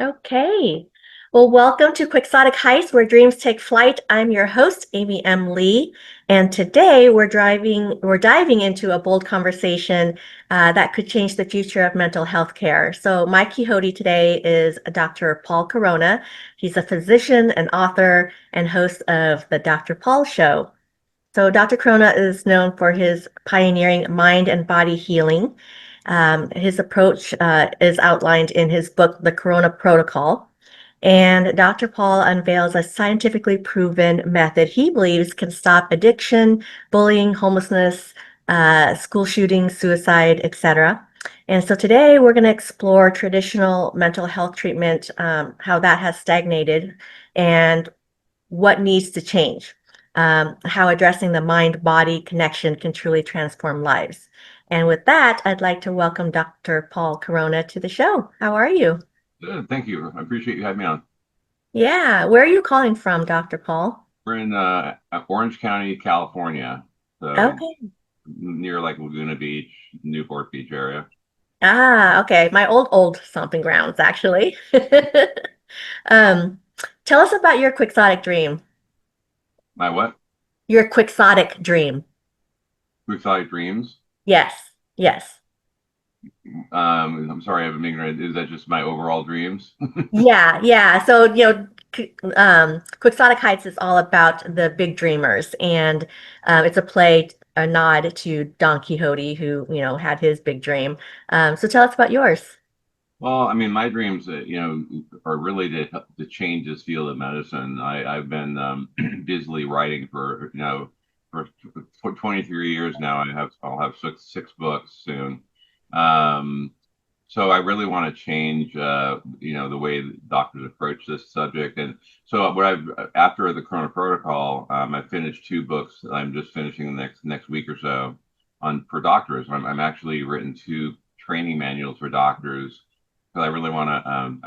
Okay. Well, welcome to Quixotic Heights, where dreams take flight. I'm your host, Amy M. Lee, and today we're diving into a bold conversation that could change the future of mental health care. So, my Quixote today is Dr. Paul Corona. He's a physician, an author, and host of the Dr. Paul Show. So Dr. Corona is known for his pioneering mind and body healing. His approach is outlined in his book, The Corona Protocol. And Dr. Paul unveils a scientifically proven method he believes can stop addiction, bullying, homelessness, school shootings, suicide, etc. And so today we're going to explore traditional mental health treatment, how that has stagnated, and what needs to change, how addressing the mind-body connection can truly transform lives. And with that, I'd like to welcome Dr. Paul Corona to the show. How are you? Good, thank you. I appreciate you having me on. Yeah, where are you calling from, Dr. Paul? We're in Orange County, California, so Okay. near like Laguna Beach, Newport Beach area. Ah, okay. My old stomping grounds, actually. um, Tell us about your quixotic dream. My what? Your quixotic dream. Quixotic dreams. Yes, yes. I'm sorry, I'm ignorant. Is that just my overall dreams? Yeah, yeah. So, Quixotic Heights is all about the big dreamers, and it's a play, a nod to Don Quixote, who, had his big dream. So tell us about yours. Well, I mean, my dreams, are really to change this field of medicine. I've been busily writing for 23 years now. I'll have six books soon. Um, so I really want to change, the way that doctors approach this subject. And so after the Corona Protocol, I finished two books. I'm just finishing the next week or so on for doctors. I'm actually written two training manuals for doctors because I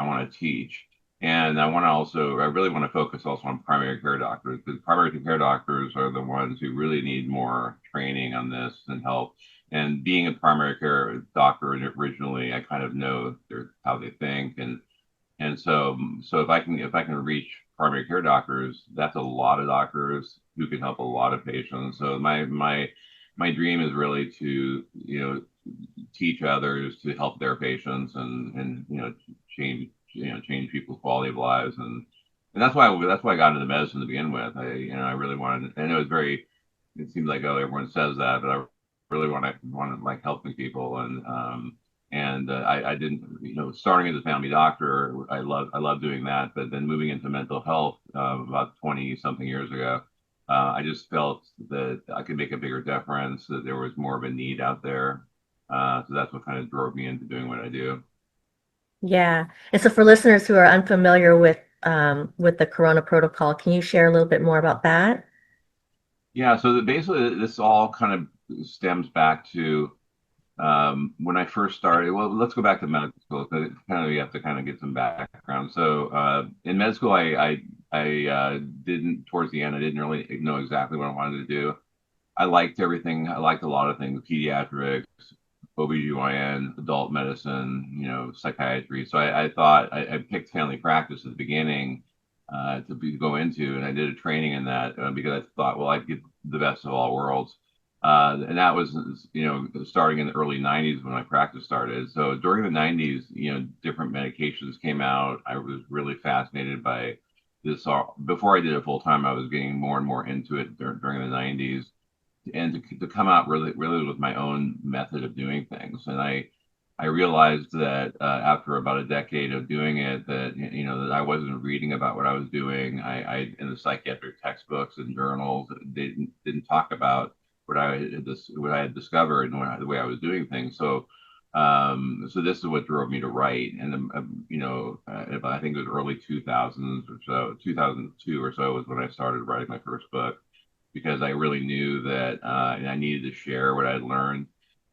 want to teach. And I really want to focus also on primary care doctors because primary care doctors are the ones who really need more training on this and help. And being a primary care doctor originally, I kind of know how they think, and so if I can reach primary care doctors, that's a lot of doctors who can help a lot of patients. So my dream is really to teach others to help their patients and change people's quality of lives, and that's why I got into medicine to begin with. I really wanted. I know it's very. It seems like, oh, everyone says that, but I really want to like helping people, and I didn't, starting as a family doctor, I love doing that, but then moving into mental health about 20 something years ago, I just felt that I could make a bigger difference, that there was more of a need out there. So that's what kind of drove me into doing what I do. Yeah. And so for listeners who are unfamiliar with the Corona Protocol, can you share a little bit more about that? Yeah, so basically this all kind of stems back to when I first started. Well, let's go back to medical school because kind of you have to kind of get some background. So in med school, I didn't towards the end. I didn't really know exactly what I wanted to do. I liked everything. I liked a lot of things: pediatrics, OBGYN, adult medicine, psychiatry. So I thought I picked family practice at the beginning go into, and I did a training in that because I thought, well, I'd get the best of all worlds. And that was, starting in the early 90s when my practice started. So during the 90s, different medications came out. I was really fascinated by this. Before I did it full time, I was getting more and more into it during the 90s, and to come out really with my own method of doing things. And I realized that after about a decade of doing it, that that I wasn't reading about what I was doing. I in the psychiatric textbooks and journals didn't talk about what I had discovered and the way I was doing things. So this is what drove me to write. And I think it was early 2000s or so, 2002 or so was when I started writing my first book, because I really knew that I needed to share what I'd learned.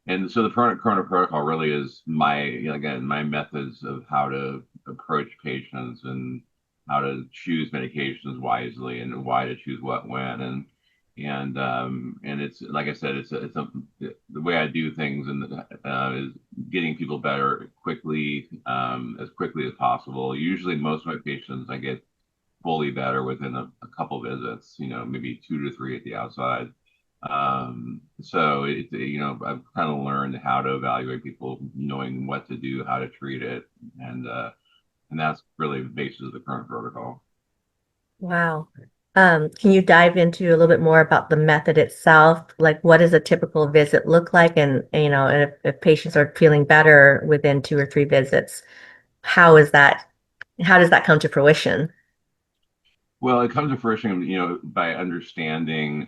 And so the Corona Protocol really is again, my methods of how to approach patients and how to choose medications wisely and why to choose what when. And it's like I said, the way I do things and is getting people better quickly, as quickly as possible. Usually, most of my patients I get fully better within a couple visits, maybe 2 to 3 at the outside. So I've kind of learned how to evaluate people, knowing what to do, how to treat it, and that's really the basis of the current protocol. Wow. Can you dive into a little bit more about the method itself? Like, what does a typical visit look like? And if patients are feeling better within 2 or 3 visits, how is that, how does that come to fruition? Well, it comes to fruition, by understanding,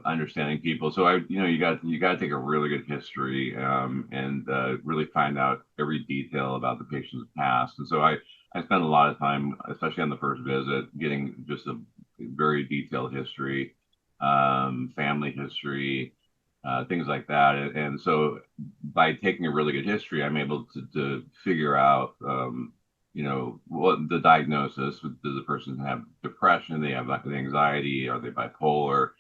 understanding people. So you got to take a really good history, and really find out every detail about the patient's past. And so I spend a lot of time, especially on the first visit, getting just a very detailed history, family history, things like that. And so by taking a really good history, I'm able to figure out, what the diagnosis. Does the person have depression? They have like anxiety? Are they bipolar?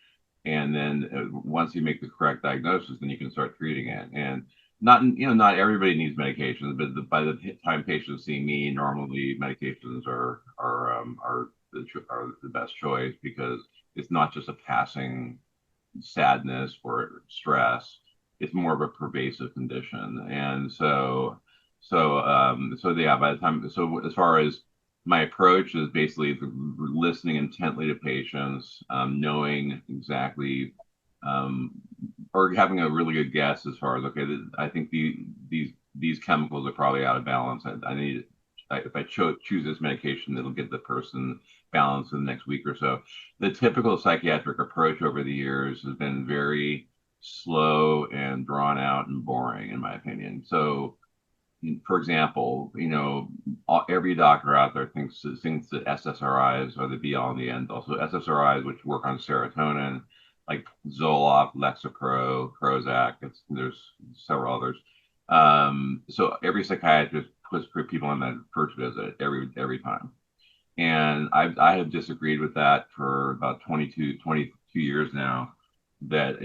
And then once you make the correct diagnosis, then you can start treating it. And not everybody needs medications, but by the time patients see me, normally medications are the best choice, because it's not just a passing sadness or stress. It's more of a pervasive condition. And so yeah, by the time, so as far as my approach is basically listening intently to patients, knowing exactly, um, or having a really good guess as far as, okay, I think these chemicals are probably out of balance. I need, if I choose this medication, it'll get the person balanced in the next week or so. The typical psychiatric approach over the years has been very slow and drawn out and boring, in my opinion. So, for example, every doctor out there thinks that SSRIs are the be all and the end all. So SSRIs, which work on serotonin, like Zoloft, Lexapro, Prozac, there's several others. So every psychiatrist puts people on that first visit every time. And I have disagreed with that for about 22 years now. That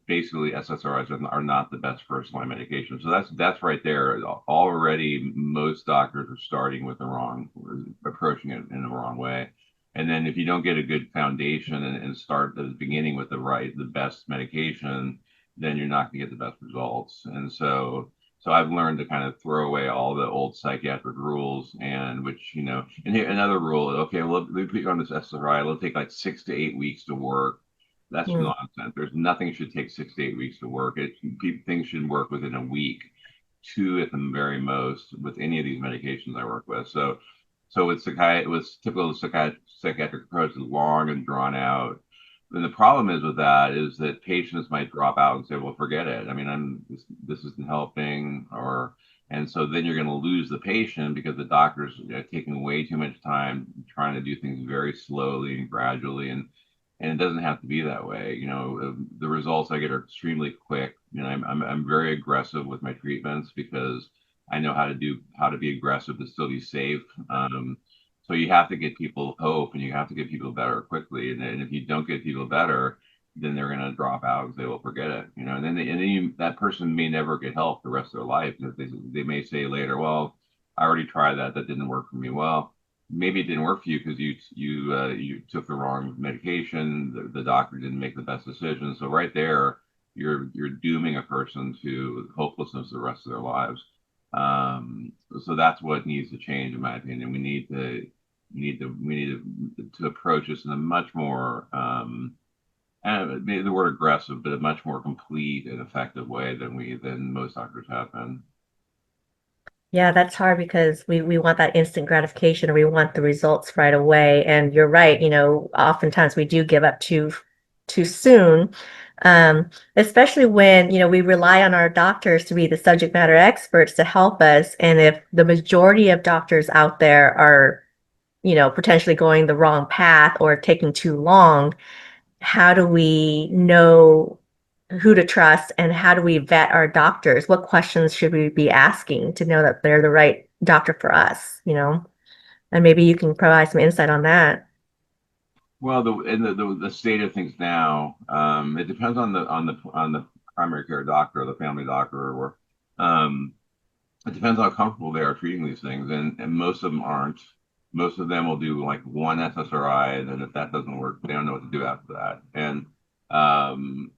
basically SSRIs are not the best first line medication. So that's right there. Already, most doctors are starting with the wrong, approaching it in the wrong way. And then if you don't get a good foundation and start at the beginning with the best medication, then you're not going to get the best results. And so I've learned to kind of throw away all the old psychiatric rules, and which, and here another rule, okay, well, we put you on this SSRI, it'll take like 6 to 8 weeks to work. That's Mm. nonsense. There's nothing should take 6 to 8 weeks to work. Things should work within a week, two at the very most, with any of these medications I work with. So with typical psychiatric approach, is long and drawn out. And the problem is with that is that patients might drop out and say, "Well, forget it. I mean, this isn't helping," and so then you're going to lose the patient because the doctor's taking way too much time trying to do things very slowly and gradually, and it doesn't have to be that way. The results I get are extremely quick. I'm very aggressive with my treatments because I know how to be aggressive to still be safe. So you have to get people hope, and you have to get people better quickly. And if you don't get people better, then they're going to drop out and say, "Well, forget it," and then that person may never get help the rest of their life. They may say later, "Well, I already tried that. That didn't work for me." Well, maybe it didn't work for you because you took the wrong medication. The doctor didn't make the best decision. So right there, you're dooming a person to hopelessness the rest of their lives. So that's what needs to change, in my opinion. We need to approach this in a much more, maybe the word aggressive, but a much more complete and effective way than most doctors have been. Yeah, that's hard because we want that instant gratification or we want the results right away. And you're right, oftentimes we do give up too soon. Especially when, we rely on our doctors to be the subject matter experts to help us. And if the majority of doctors out there are, potentially going the wrong path or taking too long, how do we know who to trust and how do we vet our doctors? What questions should we be asking to know that they're the right doctor for us? And maybe you can provide some insight on that. Well, the state of things now, it depends on the primary care doctor or the family doctor, or it depends how comfortable they are treating these things, and most of them aren't. Most of them will do like one SSRI, and then if that doesn't work, they don't know what to do after that. And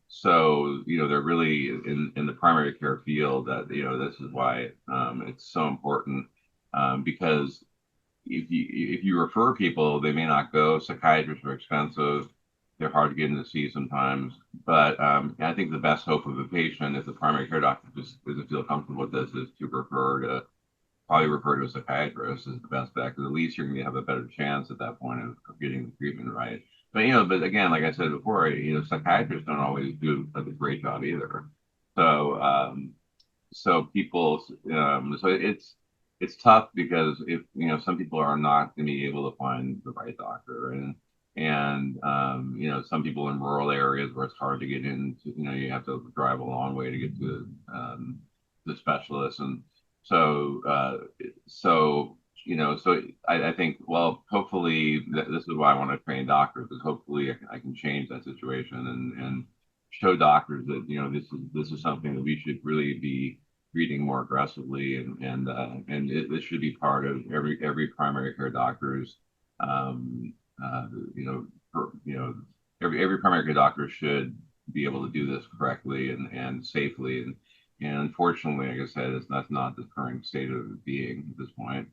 so they're really in the primary care field. That this is why it's so important, because if you refer people, they may not go. Psychiatrists are expensive. They're hard to get in to see sometimes. But I think the best hope of a patient, if the primary care doctor just doesn't feel comfortable with this, is to probably refer to a psychiatrist is the best bet, because at least you're going to have a better chance at that point of getting the treatment right. But again, like I said before, psychiatrists don't always do a great job either. So so people so it's tough, because if some people are not going to be able to find the right doctor, and some people in rural areas where it's hard to get into, you have to drive a long way to get to the specialist. And so so I think, well, hopefully this is why I want to train doctors, is hopefully I can change that situation, and show doctors that this is something that we should really be treating more aggressively, this should be part of every primary care doctor's um, uh, you know every primary care doctor should be able to do this correctly and safely, and unfortunately, like I said, that's not the current state of being at this point.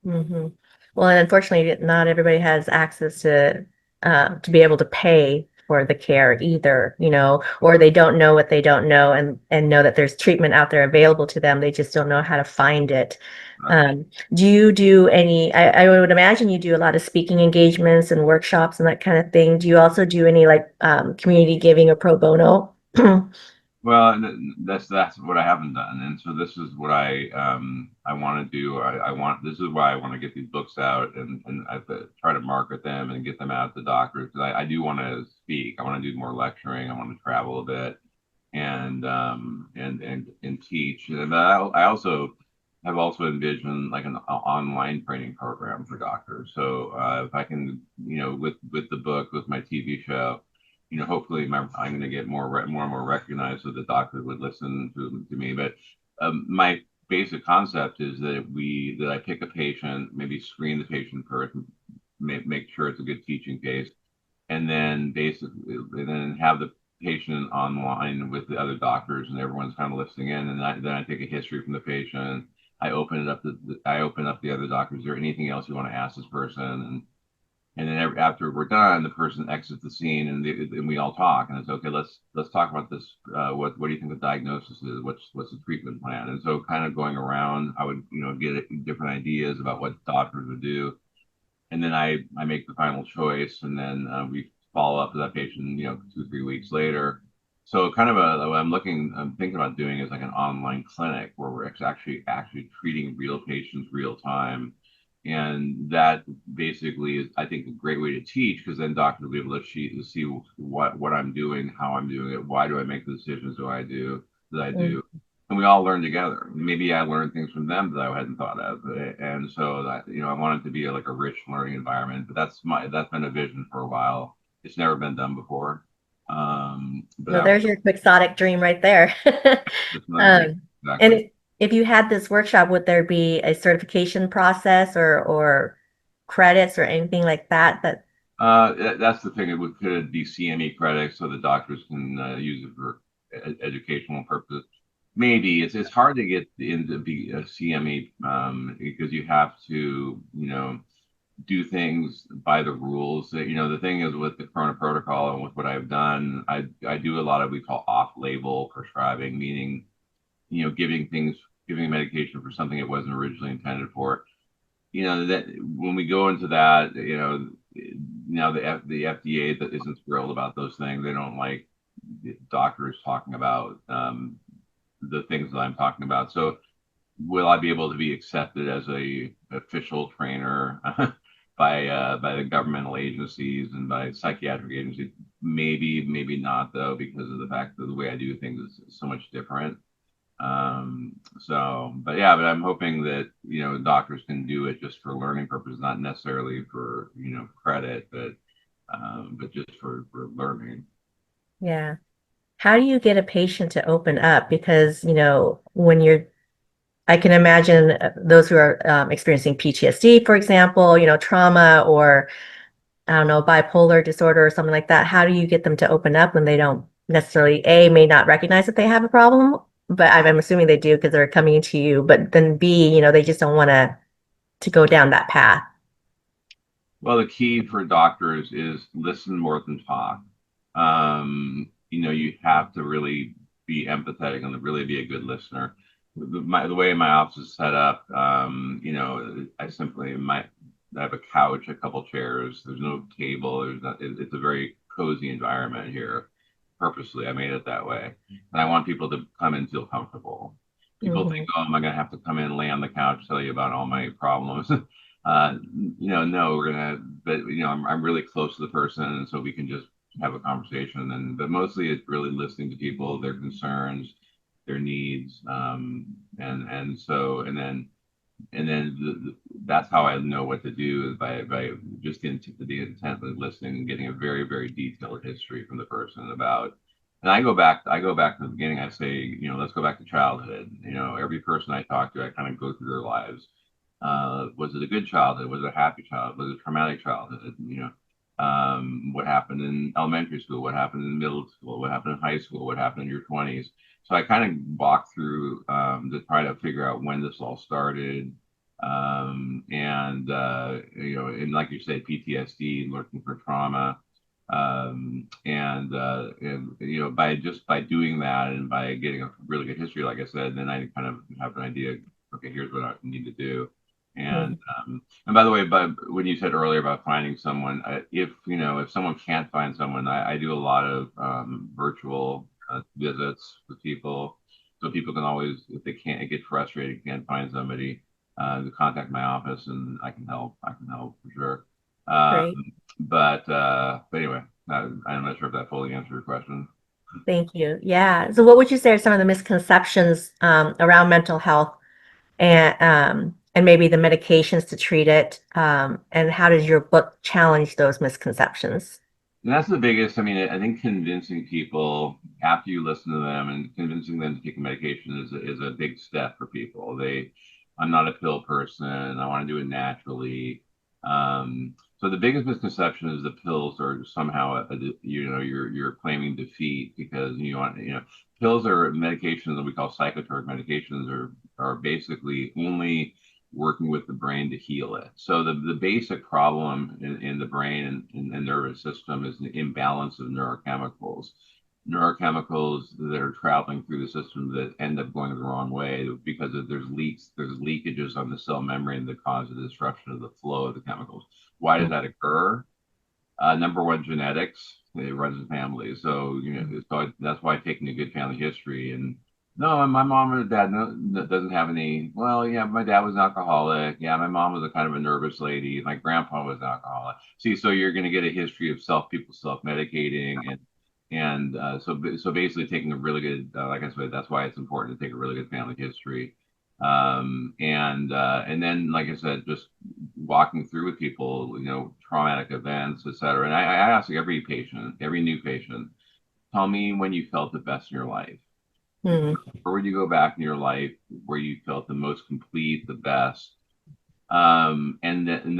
Hmm. Well, and unfortunately, not everybody has access to be able to pay for the care either, or they don't know what they don't know, and know that there's treatment out there available to them. They just don't know how to find it. Right. Do you do any, I would imagine you do a lot of speaking engagements and workshops and that kind of thing. Do you also do any like community giving or pro bono? Well, and that's what I haven't done, and so this is what I want to do. I want This is why I want to get these books out, and I have to try to market them and get them out to doctors, because I do want to speak. I want to do more lecturing. I want to travel a bit, and teach. And I also have also envisioned like an online training program for doctors. So if I can, with the book, with my TV show, hopefully I'm going to get more and more recognized, so the doctors would listen to me. But my basic concept is that I pick a patient, maybe screen the patient first, make sure it's a good teaching case, and then have the patient online with the other doctors, and everyone's kind of listening in, and then I take a history from the patient. I open up the other doctors. Is there anything else you want to ask this person? And then after we're done, the person exits the scene, and we all talk, and it's okay. Let's talk about this. What do you think the diagnosis is? What's the treatment plan? And so, kind of going around, I would get different ideas about what doctors would do, and then I make the final choice, and then we follow up with that patient, 2 3 weeks later. So kind of I'm thinking about doing is like an online clinic where we're actually treating real patients real time, and that basically is, I think, a great way to teach, because then doctors will be able to see what I'm doing, how I'm doing it, why do I make the decisions that I do, and we all learn together. Maybe I learned things from them that I hadn't thought of, and so that I want it to be like a rich learning environment. But that's been a vision for a while. It's never been done before, but Well, there's your quixotic dream right there. that's another dream. Um, and Exactly. if you had this workshop, would there be a certification process or credits or anything like that? That's the thing. Could it be CME credits so the doctors can use it for educational purposes? Maybe it's hard to get into be a CME, because you have to do things by the rules. The thing is, with the Corona protocol and with what I've done, I do a lot of we call off-label prescribing, meaning giving medication for something it wasn't originally intended for. That when we go into that, now the FDA that isn't thrilled about those things. They don't like doctors talking about the things that I'm talking about. So will I be able to be accepted as a official trainer by the governmental agencies and by psychiatric agencies? Maybe, maybe not, though, because of the fact that the way I do things is so much different. But yeah, but I'm hoping that doctors can do it just for learning purposes, not necessarily for credit, but but just for learning. Yeah. How do you get a patient to open up? Because, when I can imagine those who are experiencing PTSD, for example, trauma or, I don't know, bipolar disorder or something like that. How do you get them to open up when they don't necessarily, A, may not recognize that they have a problem, but I'm assuming they do because they're coming to you, but then B, they just don't want to go down that path. Well, the key for doctors is listen more than talk. You have to really be empathetic and really be a good listener. The way my office is set up, I have a couch, a couple chairs. There's no table. It's a very cozy environment here. Purposely, I made it that way, and I want people to come and feel comfortable. People think, Hmm. oh, am I going to have to come in, lay on the couch, tell you about all my problems? No, we're gonna, but I'm really close to the person, and so we can just have a conversation. But mostly it's really listening to people, their concerns, their needs, and then that's how I know what to do is by just the intently listening and getting a very very detailed history from the person about. And I go back to the beginning. I say, let's go back to childhood. Every person I talk to, I kind of go through their lives. Was it a good childhood? Was it a happy childhood? Was it a traumatic childhood? What happened in elementary school? What happened in middle school? What happened in high school? What happened in your 20s? So I kind of walk through to try to figure out when this all started. And like you said, PTSD, looking for trauma. By doing that and by getting a really good history, like I said, then I kind of have an idea. Okay, here's what I need to do. And Hmm. and by the way, but when you said earlier about finding someone, if someone can't find someone, I do a lot of virtual visits with people, so people can always, if they can't get frustrated, can't find somebody, to contact my office, and I can help. I can help for sure. Um, Great. but anyway, I'm not sure if that fully answered your question. Thank you. Yeah. So what would you say are some of the misconceptions around mental health and maybe the medications to treat it? And how does your book challenge those misconceptions? And that's the biggest. I mean, I think convincing people after you listen to them and convincing them to take a medication is a big step for people. I'm not a pill person. I want to do it naturally. So the biggest misconception is the pills are somehow, you're claiming defeat because pills are medications that we call psychiatric medications are basically only working with the brain to heal it. So the basic problem in the brain and nervous system is the imbalance of neurochemicals that are traveling through the system that end up going the wrong way because there's leakages on the cell membrane that cause the destruction of the flow of the chemicals. Why does that occur? Number one, genetics. It runs in families. So that's why taking a good family history and no, my mom or dad doesn't have any. Well, yeah, my dad was an alcoholic. Yeah, my mom was a kind of a nervous lady. My grandpa was an alcoholic. See, so you're going to get a history of people self-medicating and so basically taking a really good, like I said, that's why it's important to take a really good family history. And then, like I said, just walking through with people, traumatic events, et cetera. And I ask every patient, every new patient, tell me when you felt the best in your life. Hmm. Where would you go back in your life where you felt the most complete, the best? And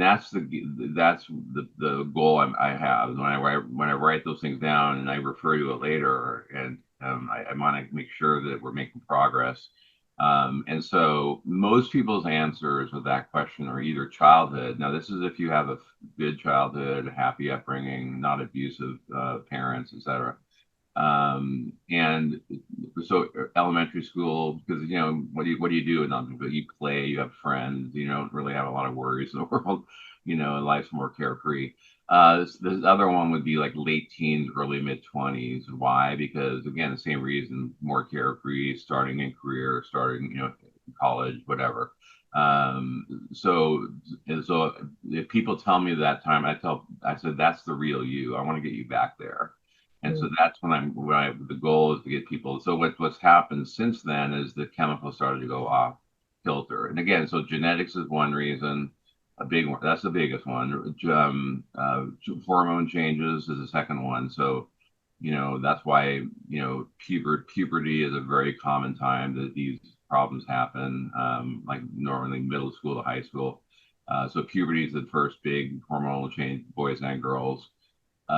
that's the goal I have when I write those things down and I refer to it later, and I want to make sure that we're making progress. And so most people's answers with that question are either childhood. Now, this is if you have a good childhood, a happy upbringing, not abusive parents, etc. And so elementary school, because what do you do in elementary school? You play, you have friends, you don't really have a lot of worries in the world, life's more carefree. This other one would be like late teens, early mid 20s. Why? Because again, the same reason, more carefree, starting in career, starting, college, whatever. So if people tell me that time, I said, that's the real you. I want to get you back there. And so that's the goal is to get people. So what's happened since then is the chemicals started to go off kilter. And again, so genetics is one reason. a big one. That's the biggest one. Hormone changes is the second one. So, that's why, puberty is a very common time that these problems happen, like normally middle school to high school. So puberty is the first big hormonal change, boys and girls.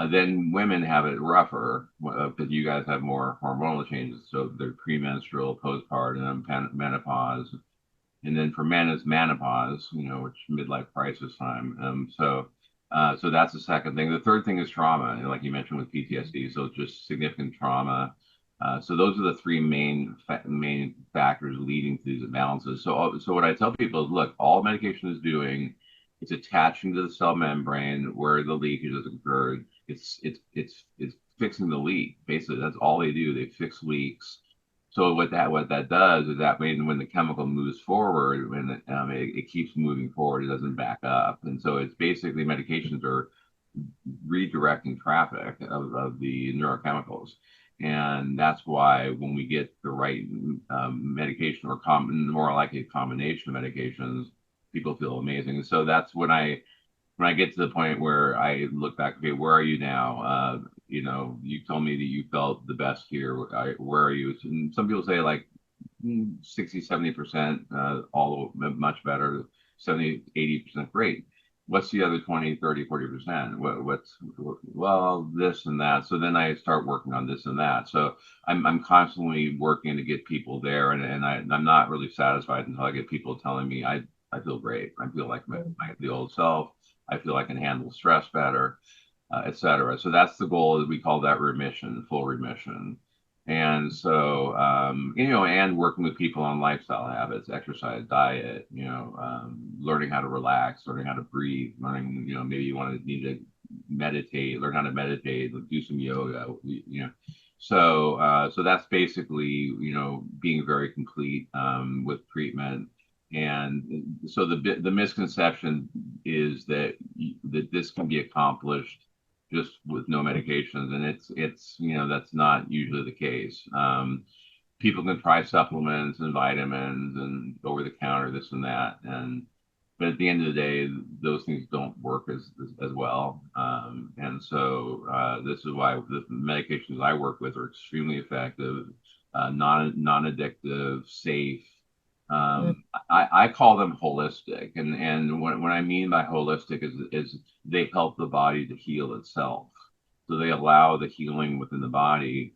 Then women have it rougher because you guys have more hormonal changes. So they're premenstrual, postpartum, menopause, and then for men it's menopause, which midlife crisis time. So that's the second thing. The third thing is trauma, like you mentioned with PTSD. So just significant trauma. So those are the three main factors leading to these imbalances. So what I tell people is, look, all medication is doing, it's attaching to the cell membrane where the leakage has occurred. It's fixing the leak. Basically, that's all they do. They fix leaks. So what that does is that when the chemical moves forward, it keeps moving forward, it doesn't back up, and so it's basically medications are redirecting traffic of the neurochemicals, and that's why when we get the right medication or more likely a combination of medications, people feel amazing. And so that's when I get to the point where I look back, okay, where are you now? You told me that you felt the best here. Where are you? And some people say like 60, 70%, all much better, 70, 80% great. What's the other 20, 30, 40%? Well, this and that. So then I start working on this and that. So I'm constantly working to get people there. And I'm not really satisfied until I get people telling me I feel great. I feel like the old self. I feel I can handle stress better, etc. So that's the goal. We call that remission, full remission. And so, and working with people on lifestyle habits, exercise, diet, learning how to relax, learning how to breathe, learning, maybe need to meditate, learn how to meditate, do some yoga. So that's basically, being very complete with treatment. And so the misconception is that this can be accomplished just with no medications, and it's that's not usually the case. People can try supplements and vitamins and over the counter this and that, but at the end of the day, those things don't work as well. And so this is why the medications I work with are extremely effective, non-addictive, safe. Mm. I call them holistic, and what I mean by holistic is they help the body to heal itself. So they allow the healing within the body,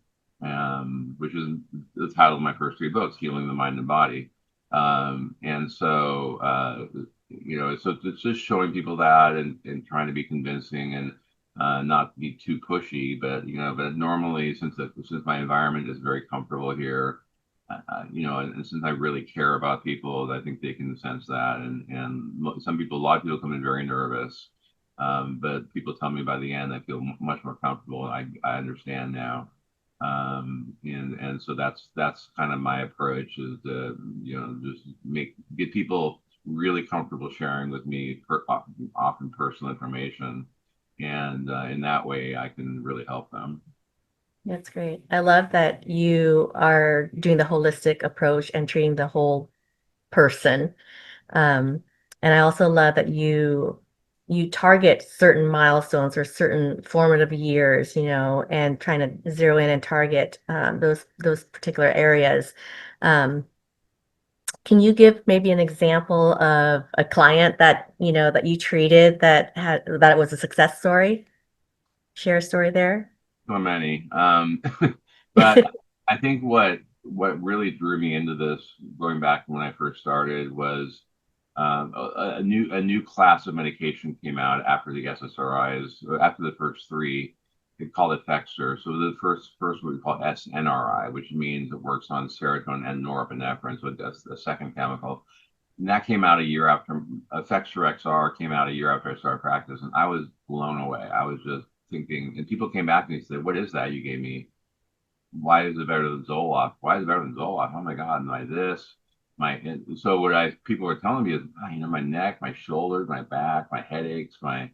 which is the title of my first three books, Healing the Mind and Body. And so so it's just showing people that and trying to be convincing and not be too pushy, but normally since my environment is very comfortable here, and since I really care about people, I think they can sense that. And a lot of people come in very nervous, but people tell me by the end I feel much more comfortable. I understand now, and so that's kind of my approach is to just get people really comfortable sharing with me often personal information, and in that way I can really help them. That's great. I love that you are doing the holistic approach and treating the whole person. Um, and I also love that you target certain milestones or certain formative years, and trying to zero in and target those particular areas. Um, can you give maybe an example of a client that you treated that was a success story? Share a story there. So many. But I think what really drew me into this, going back when I first started, was a new class of medication came out after the SSRIs, after the first three. They called it Fexter. So the first what we call SNRI, which means it works on serotonin and norepinephrine. So that's the second chemical. And that came out a year after Fexter XR came out a year after I started practice, and I was blown away. I was just thinking, and people came back to me and said, "What is that you gave me? Why is it better than Zoloft? Why is it better than Zoloft? Oh my God, my this, my." So what I people were telling me is, my neck, my shoulders, my back, my headaches, my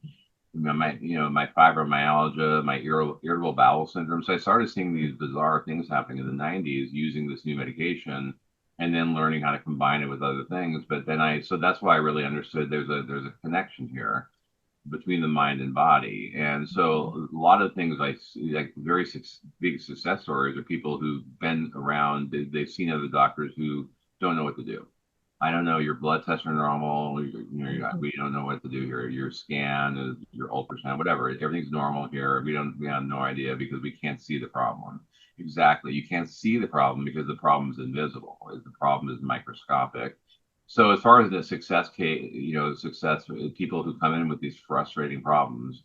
fibromyalgia, my irritable bowel syndrome. So I started seeing these bizarre things happening in the 90s using this new medication, and then learning how to combine it with other things. But then so that's why I really understood there's a connection here between the mind and body. And so a lot of things I see, like very big success stories, are people who've been around, they've seen other doctors who don't know what to do. I don't know, your blood tests are normal. We don't know what to do here. Your scan, your ultrasound, whatever, everything's normal here. We have no idea because we can't see the problem. Exactly. You can't see the problem because the problem is invisible. The problem is microscopic. So as far as the success case, success people who come in with these frustrating problems,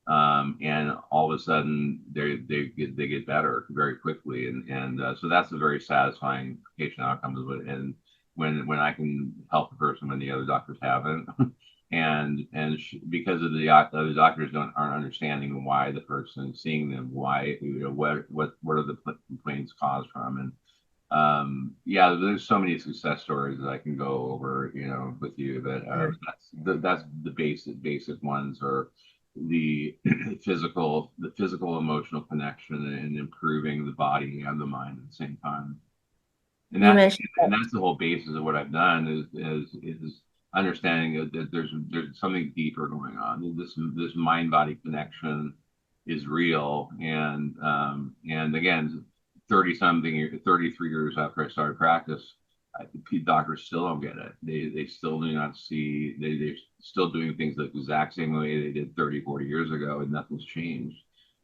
and all of a sudden they get better very quickly, and so that's a very satisfying patient outcome. And when I can help a person when the other doctors haven't, because of the other doctors aren't understanding why the person is seeing them, why what are the complaints caused from, and yeah, there's so many success stories that I can go over, with you. But that's the basic ones, are the the physical emotional connection, and improving the body and the mind at the same time. And You that's mentioned and that's the whole basis of what I've done, is understanding that there's something deeper going on. This mind body connection is real, and again, 33 years after I started practice, doctors still don't get it. They still do not see. They're still doing things the exact same way they did 30, 40 years ago, and nothing's changed.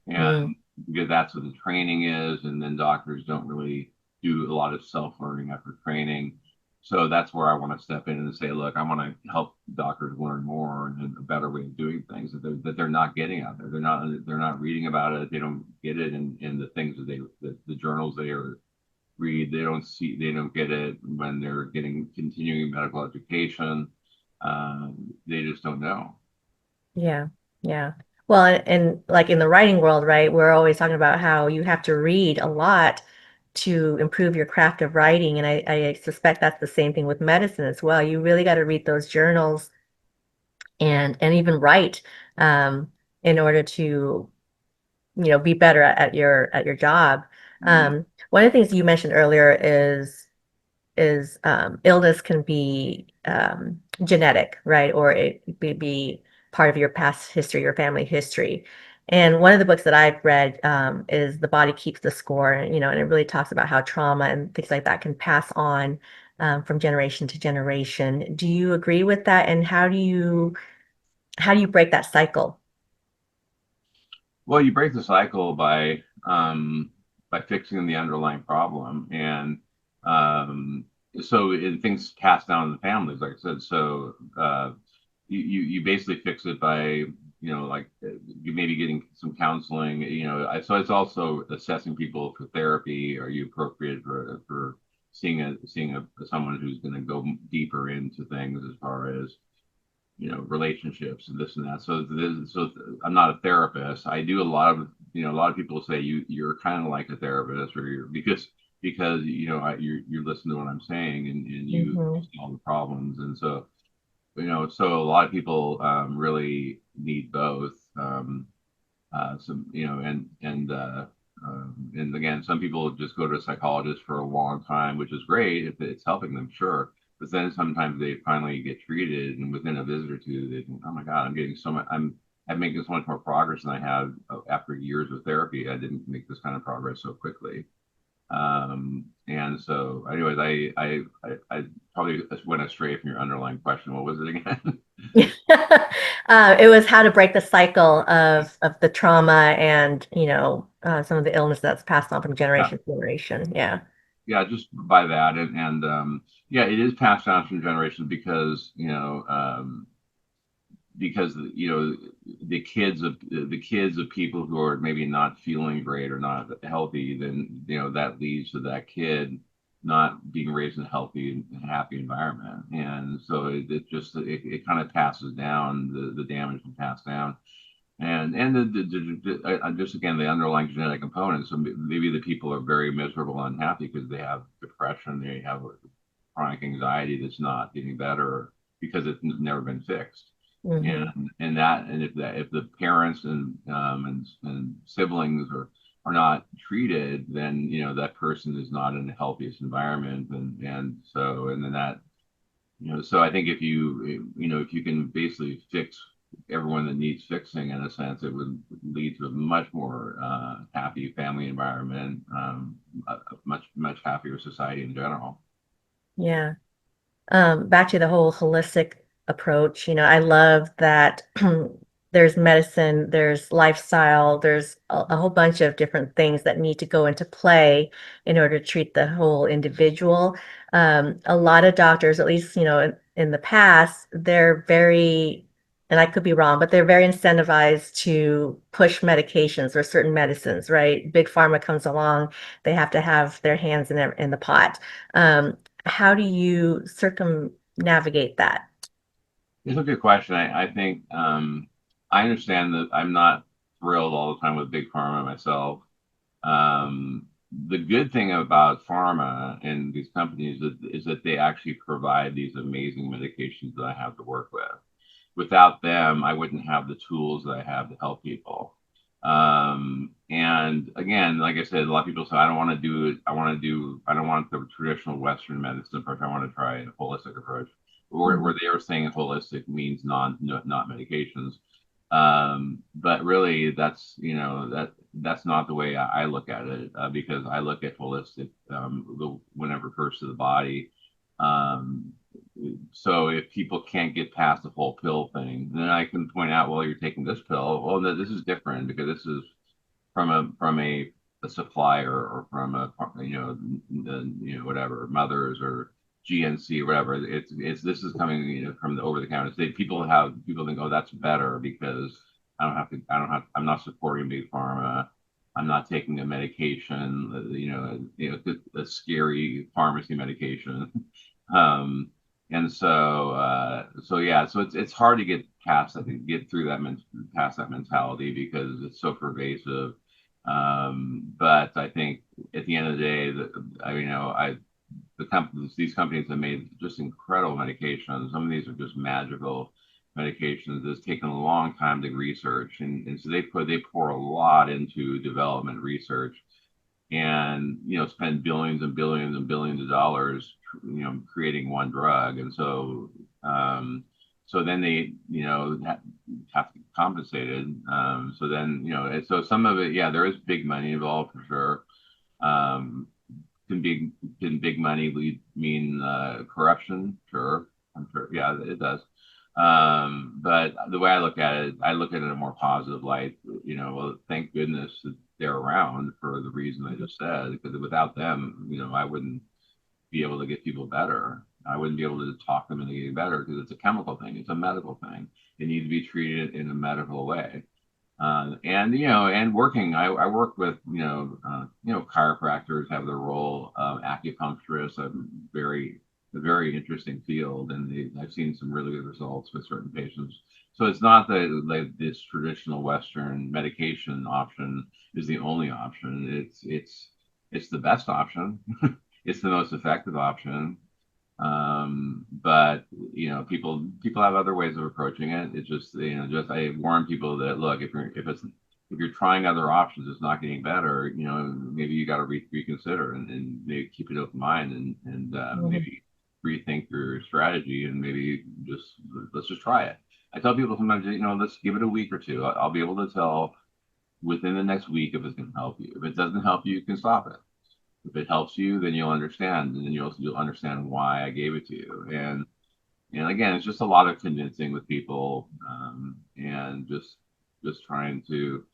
that. And because that's what the training is, and then doctors don't really do a lot of self-learning after training. So that's where I want to step in and say, look, I want to help doctors learn more and a better way of doing things that they're not getting out there. They're not reading about it. They don't get it in the things the journals they are read. They don't get it when they're getting continuing medical education. They just don't know. Yeah, yeah. Well, and like in the writing world, right, we're always talking about how you have to read a lot to improve your craft of writing. And I suspect that's the same thing with medicine as well. You really got to read those journals and even write um, in order to, be better at your job. Mhm. One of the things you mentioned earlier is illness can be genetic, right? Or it could be part of your past history, your family history. And one of the books that I've read is The Body Keeps the Score, and it really talks about how trauma and things like that can pass on from generation to generation. Do you agree with that? And how do you break that cycle? Well, you break the cycle by fixing the underlying problem, and um, things pass down in the families, like I said. So you basically fix it by like you maybe getting some counseling. So it's also assessing people for therapy. Are you appropriate for seeing someone who's going to go deeper into things as far as relationships and this and that. So I'm not a therapist. I do a lot of people say you're kind of like a therapist, or because you listen to what I'm saying, and you Hmm. see all the problems. And so so a lot of people really need both. Some and again, some people just go to a psychologist for a long time, which is great if it's helping them, sure. But then sometimes they finally get treated, and within a visit or two, they think, "Oh my God, I'm getting so much. I'm making so much more progress than I have after years of therapy. I didn't make this kind of progress so quickly." And so, anyways, I probably went astray from your underlying question. What was it again? It was how to break the cycle of the trauma and some of the illness that's passed on from Yeah. generation to generation. Yeah. Yeah, just by that, and yeah, it is passed down from generations because the kids of people who are maybe not feeling great or not healthy, then that leads to that kid not being raised in a healthy and happy environment, and so it kind of passes down. The damage can pass down, and just again the underlying genetic component. So maybe the people are very miserable and unhappy because they have depression, they have chronic anxiety that's not getting better because it's never been fixed. Hmm. And if the parents and siblings are not treated, then that person is not in the healthiest environment, and then that so I think if you can basically fix everyone that needs fixing, in a sense, it would lead to a much more happy family environment, a much happier society in general. Yeah. Back to the whole holistic approach, I love that there's medicine, there's lifestyle, there's a whole bunch of different things that need to go into play in order to treat the whole individual. A lot of doctors, at least, in the past, they're very, and I could be wrong, but they're very incentivized to push medications or certain medicines, right? Big pharma comes along, they have to have their hands in the pot. How do you circumnavigate that? It's a good question. I think I understand that I'm not thrilled all the time with big pharma myself. The good thing about pharma and these companies is that they actually provide these amazing medications that I have to work with. Without them, I wouldn't have the tools that I have to help people. And again, like I said, a lot of people say, I don't want to do it. I don't want the traditional Western medicine approach. I want to try a holistic approach where Mhm. they are saying holistic means not medications. But really, that's not the way I look at it, because I look at holistic, whenever it refers to the body. Um, so if people can't get past the whole pill thing, then I can point out, well, you're taking this pill. Well, no, this is different because this is from a supplier, or from a whatever, Mothers or GNC or whatever. It's this is coming from the over the counter. People think, oh, that's better because I'm not supporting big pharma. I'm not taking a medication, a scary pharmacy medication. um, and so yeah, so it's hard to get past, I think, get through past that mentality because it's so pervasive. But I think at the end of the day, these companies have made just incredible medications. Some of these are just magical medications. It's taken a long time to research, and so they pour a lot into development research, and spend billions and billions and billions of dollars creating one drug. And so then they have to be compensated. So then so some of it, yeah, there is big money involved for sure. um, can big money mean corruption? Sure, I'm sure. Yeah, it does. But the way I look at it in a more positive light. Well, thank goodness that they're around for the reason I just said, because without them, I wouldn't be able to get people better. I wouldn't be able to talk them into getting better because it's a chemical thing. It's a medical thing. They need to be treated in a medical way. And working, I work with chiropractors have their role, acupuncturists, a very interesting field, and I've seen some really good results with certain patients. So it's not that like this traditional Western medication option is the only option. It's the best option. It's the most effective option. But people have other ways of approaching it. It's just just I warn people that, look, if you're trying other options, it's not getting better. Maybe you got to reconsider, and maybe keep an open mind, and Mhm. maybe rethink your strategy, and maybe let's just try it. I tell people sometimes, let's give it a week or two. I'll be able to tell within the next week if it's going to help you. If it doesn't help you, you can stop it. If it helps you, then you'll understand, and then you'll understand why I gave it to you. And again, it's just a lot of convincing with people, and just trying to.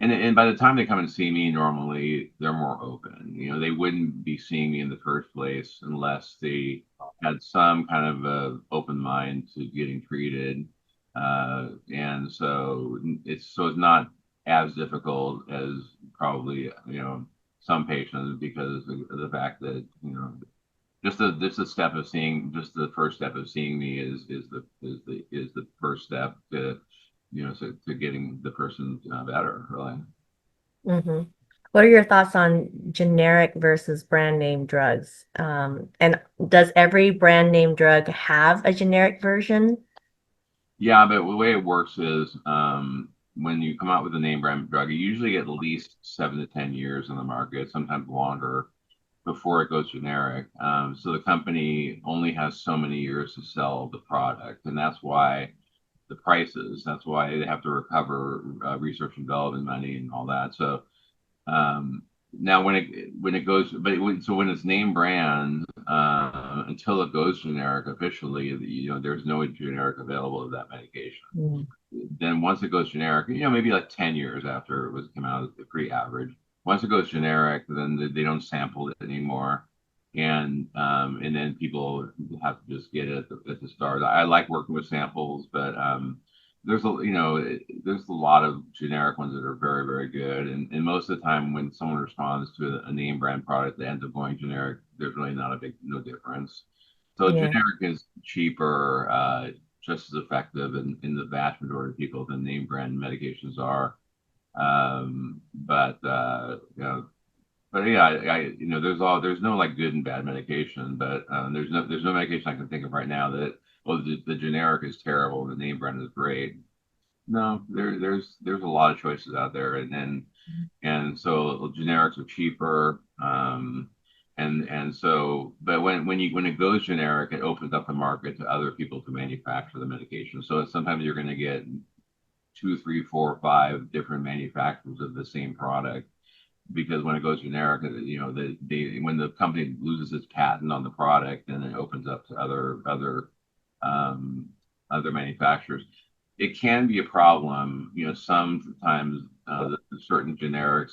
And by the time they come and see me, normally they're more open. They wouldn't be seeing me in the first place unless they had some kind of a open mind to getting treated. And so it's not as difficult as probably some patients, because of the fact that just the first step of seeing me is the first step to to getting the person better, really. Mhm. What are your thoughts on generic versus brand name drugs? And does every brand name drug have a generic version? Yeah, but the way it works is, when you come out with a name brand drug, you usually get at least 7 to 10 years in the market, sometimes longer, before it goes generic. So the company only has so many years to sell the product, and that's why the prices. That's why they have to recover research and development money and all that. So um, now when it goes, so when it's name brand, until it goes generic officially, there's no generic available of that medication. Mm. Then once it goes generic, maybe like 10 years after it was came out, it's pretty average. Once it goes generic, then they don't sample it anymore, and then people have to just get it at the start. I like working with samples, but there's a lot of generic ones that are very, very good, and most of the time when someone responds to a name brand product that ends up going generic, there's really not no difference. So Yeah. generic is cheaper, just as effective in the vast majority of people than name brand medications are. But but yeah, there's no like good and bad medication, but there's no medication I can think of right now that well the generic is terrible and the name brand is great. No, there's a lot of choices out there, and so generics are cheaper. And so, but when it goes generic, it opens up the market to other people to manufacture the medication. So sometimes you're going to get two, three, four, five different manufacturers of the same product because when it goes generic, when the company loses its patent on the product, then it opens up to um, other manufacturers. It can be a problem, sometimes certain generics,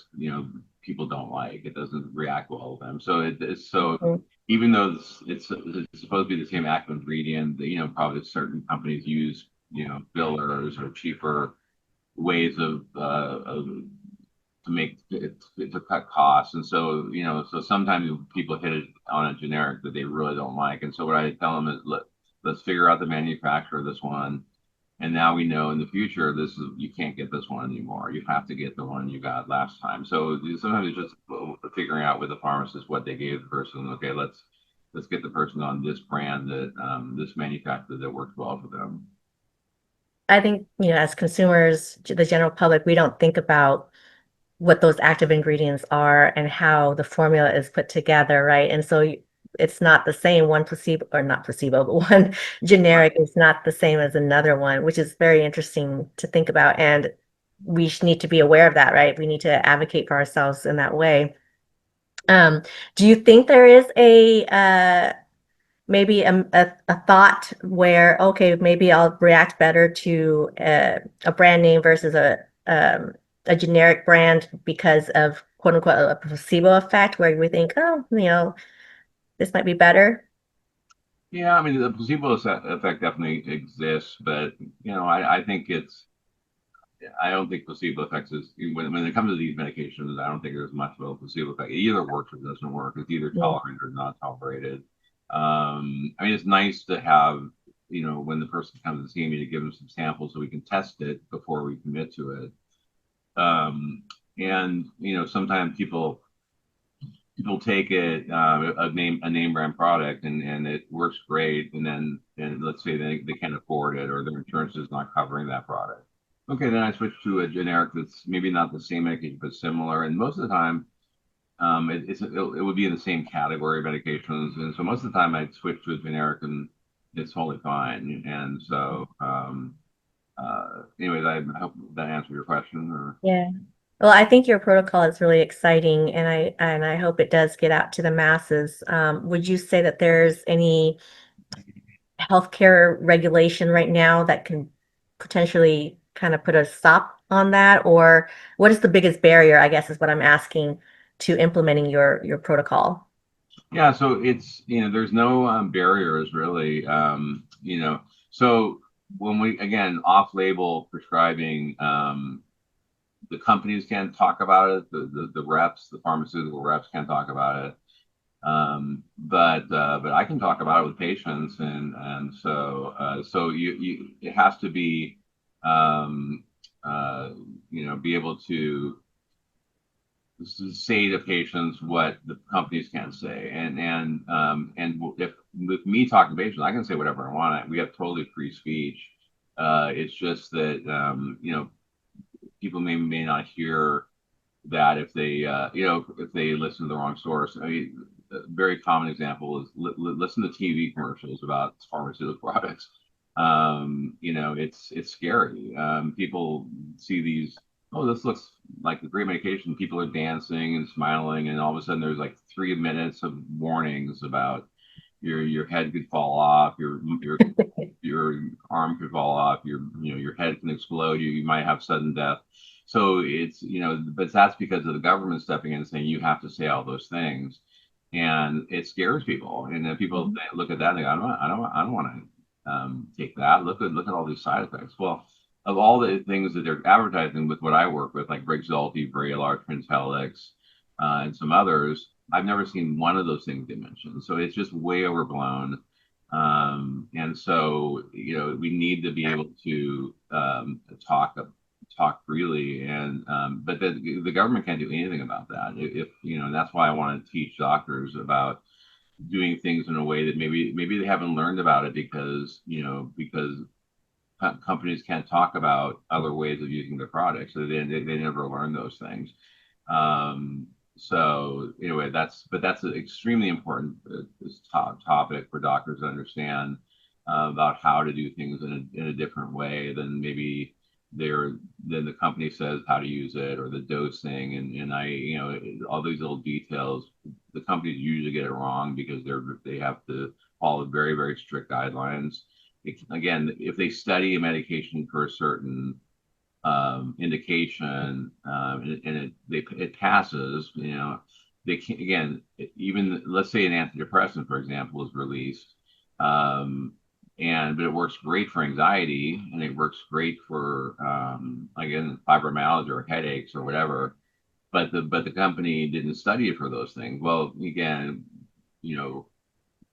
people don't like. It doesn't react well with them. So Mhm. even though it's supposed to be the same active ingredient, probably certain companies use fillers or cheaper ways of to make it to cut costs. And so, so sometimes people hit it on a generic that they really don't like. And so what I tell them is, let's figure out the manufacturer of this one. And now we know in the future, you can't get this one anymore. You have to get the one you got last time. So sometimes it's just figuring out with the pharmacist what they gave the person. Okay, let's get the person on this brand that this manufacturer that works well for them. I think, as consumers, the general public, we don't think about what those active ingredients are and how the formula is put together, right? And so it's not the same one placebo or not placebo, but one generic is not the same as another one, which is very interesting to think about. And we need to be aware of that, right? We need to advocate for ourselves in that way. Um, do you think there is maybe a thought where, okay, maybe I'll react better to a brand name versus a generic brand because of quote unquote a placebo effect where we think, oh, this might be better. Yeah, I mean the placebo effect definitely exists, but I think I don't think placebo effects is when it comes to these medications. I don't think there's much of a placebo effect. It either works or doesn't work. It's either Yeah. tolerated or not tolerated. I mean, it's nice to have when the person comes to see me to give them some samples so we can test it before we commit to it. And sometimes people take it a name brand product and it works great, and let's say they can't afford it or their insurance is not covering that product. Okay, then I switch to a generic that's maybe not the same medication but similar, and most of the time it would be in the same category of medications, and so most of the time I'd switch to a generic and it's totally fine. And so anyways, I hope that answered your question. Or Yeah. Well, I think your protocol is really exciting, and I hope it does get out to the masses. Would you say that there's any healthcare regulation right now that can potentially kind of put a stop on that? Or what is the biggest barrier, I guess, is what I'm asking to implementing your protocol? Yeah, so it's there's no barriers really. So when we again off-label prescribing, the companies can't talk about it. The reps, the pharmaceutical reps can't talk about it. But I can talk about it with patients, and so you it has to be uh, be able to say to patients what the companies can't say, and if with me talking to patients, I can say whatever I want. We have totally free speech. It's just that people may not hear that if they if they listen to the wrong source. I mean, a very common example is listen to TV commercials about pharmaceutical products. It's scary. People see these. Oh, this looks like a great medication. People are dancing and smiling, and all of a sudden there's like 3 minutes of warnings about your head could fall off, your arm could fall off, your head can explode, you might have sudden death. So it's but that's because of the government stepping in and saying you have to say all those things, and it scares people. And then people look at that and they go, I don't want to take that. Look at all these side effects. Well, of all the things that they're advertising with what I work with, like Briggs-Ulti, Vraylar, Trintellix, and some others, I've never seen one of those things they mentioned. So it's just way overblown. And so, we need to be able to talk freely, and but the government can't do anything about that. If and that's why I want to teach doctors about doing things in a way that maybe they haven't learned about it because companies can't talk about other ways of using their products, so they never learn those things. So anyway, that's an extremely important topic for doctors to understand about how to do things in a different way than maybe then the company says how to use it, or the dosing, and all these little details. The companies usually get it wrong because they have to follow very, very strict guidelines. Again, if they study a medication for a certain indication, and it passes, they can, again, even let's say an antidepressant, for example, is released, but it works great for anxiety, and it works great for again, fibromyalgia or headaches or whatever, but the company didn't study it for those things. Well, again,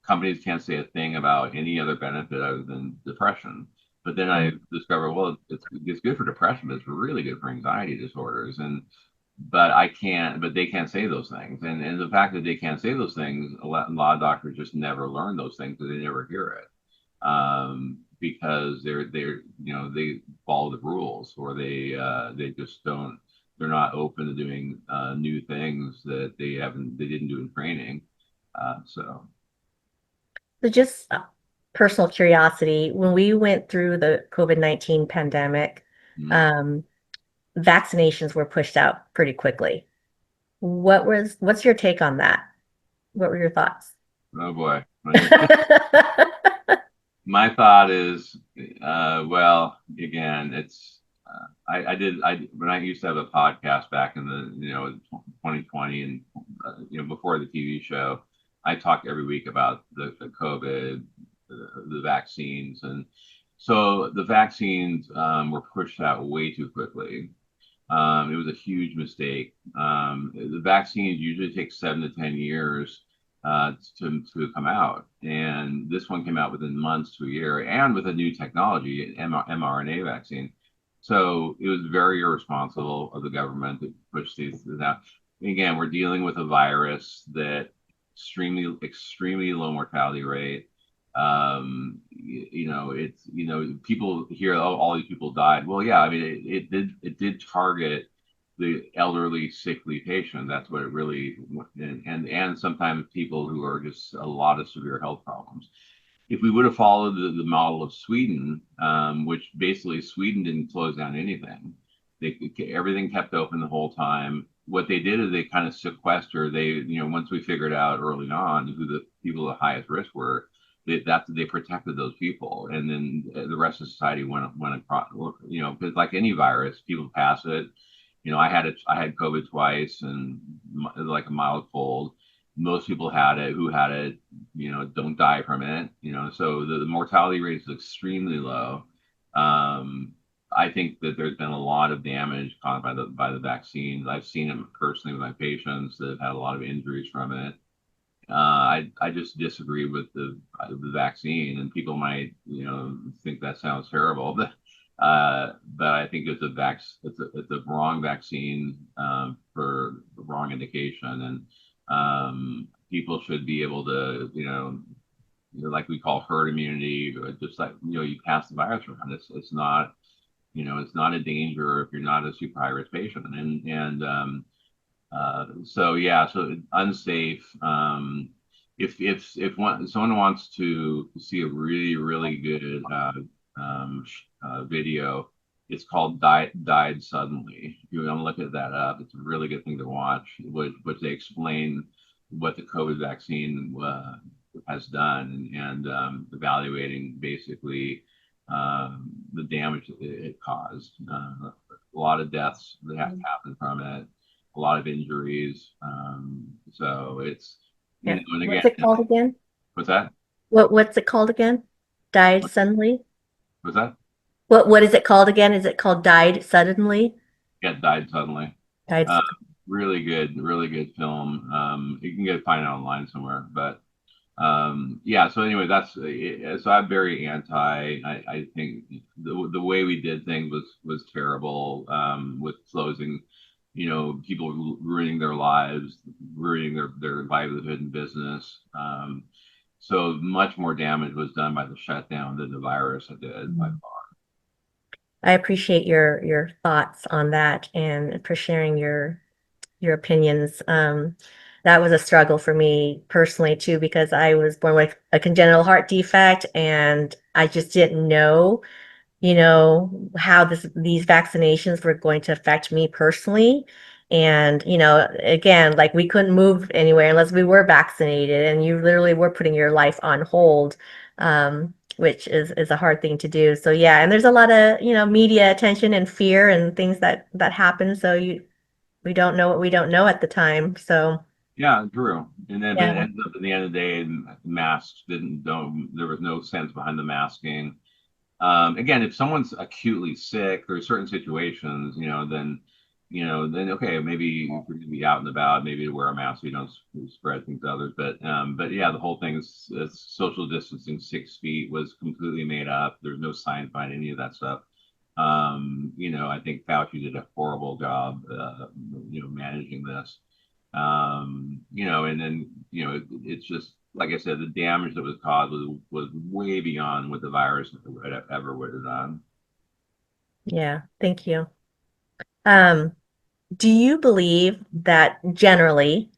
companies can't say a thing about any other benefit other than depression. But then I discovered, well, it's good for depression, but it's really good for anxiety disorders. But they can't say those things. And the fact that they can't say those things, a lot of doctors just never learn those things because they never hear it. Because they follow the rules, or they just don't, they're not open to doing new things that they didn't do in training. So just personal curiosity, when we went through the COVID-19 pandemic, mm. vaccinations were pushed out pretty quickly. What's your take on that? What were your thoughts? Oh boy. My thought is, well, again, it's when I used to have a podcast back in the 2020, and before the TV show, I talked every week about the COVID, the vaccines, and so the vaccines were pushed out way too quickly. It was a huge mistake. The vaccines usually take 7 to 10 years to come out, and this one came out within months to a year, and with a new technology, mRNA vaccine. So it was very irresponsible of the government to push these out. Again, we're dealing with a virus that extremely low mortality rate. It's people hear, oh, all these people died. Well, yeah, I mean, it did target the elderly, sickly patient. That's what it really, and sometimes people who are just a lot of severe health problems. If we would have followed the model of Sweden, which basically Sweden didn't close down anything, everything kept open the whole time. What they did is they kind of sequestered. Once we figured out early on who the people at highest risk were, they protected those people, and then the rest of society went across. Because like any virus, people pass it. I had COVID twice, and like a mild cold. Most people who had it, don't die from it. So the mortality rate is extremely low. I think that there's been a lot of damage caused by the vaccines. I've seen it personally with my patients that have had a lot of injuries from it. I just disagree with the vaccine, and people might think that sounds terrible, but I think it's a wrong vaccine for the wrong indication, and people should be able to like we call herd immunity, just like you pass the virus around. It's not it's not a danger if you're not a super high risk patient. So yeah, so unsafe. If someone wants to see a really good video, it's called Died Suddenly. If you want to look at that up, it's a really good thing to watch. Which they explain what the COVID vaccine has done, and evaluating basically the damage that it caused. A lot of deaths that have happened from it, a lot of injuries. So it's, Yeah. and again, What's it called again? what's that? What's it called again? Died What, suddenly? what's that? What is it called again? Is it called Died Suddenly? Yeah, died suddenly. Died. Uh, really good film. You can find it online somewhere, but yeah. So anyway, so I'm very anti. I think the way we did things was terrible. With closing, people ruining their lives, ruining their livelihood and business. So much more damage was done by the shutdown than the virus did by Mhm. far. I appreciate your thoughts on that and for sharing your opinions. That was a struggle for me personally too, because I was born with a congenital heart defect and I just didn't know, how these vaccinations were going to affect me personally. And, again, like we couldn't move anywhere unless we were vaccinated, and you literally were putting your life on hold, which is a hard thing to do. So yeah, and there's a lot of, media attention and fear and things that happen. So we don't know what we don't know at the time. So Yeah, true. And then, but it yeah. ends up at the end of the day, masks didn't. Don't. There was no sense behind the masking. Again, if someone's acutely sick, there are certain situations, then okay, maybe if you're gonna be out and about, maybe to wear a mask so you don't spread things to others. But yeah, the whole thing is social distancing, 6 feet was completely made up. There's no science behind any of that stuff. I think Fauci did a horrible job, managing this. And then it's just like I said, the damage that was caused was way beyond what the virus ever would have done. Yeah, thank you. Um, do you believe that generally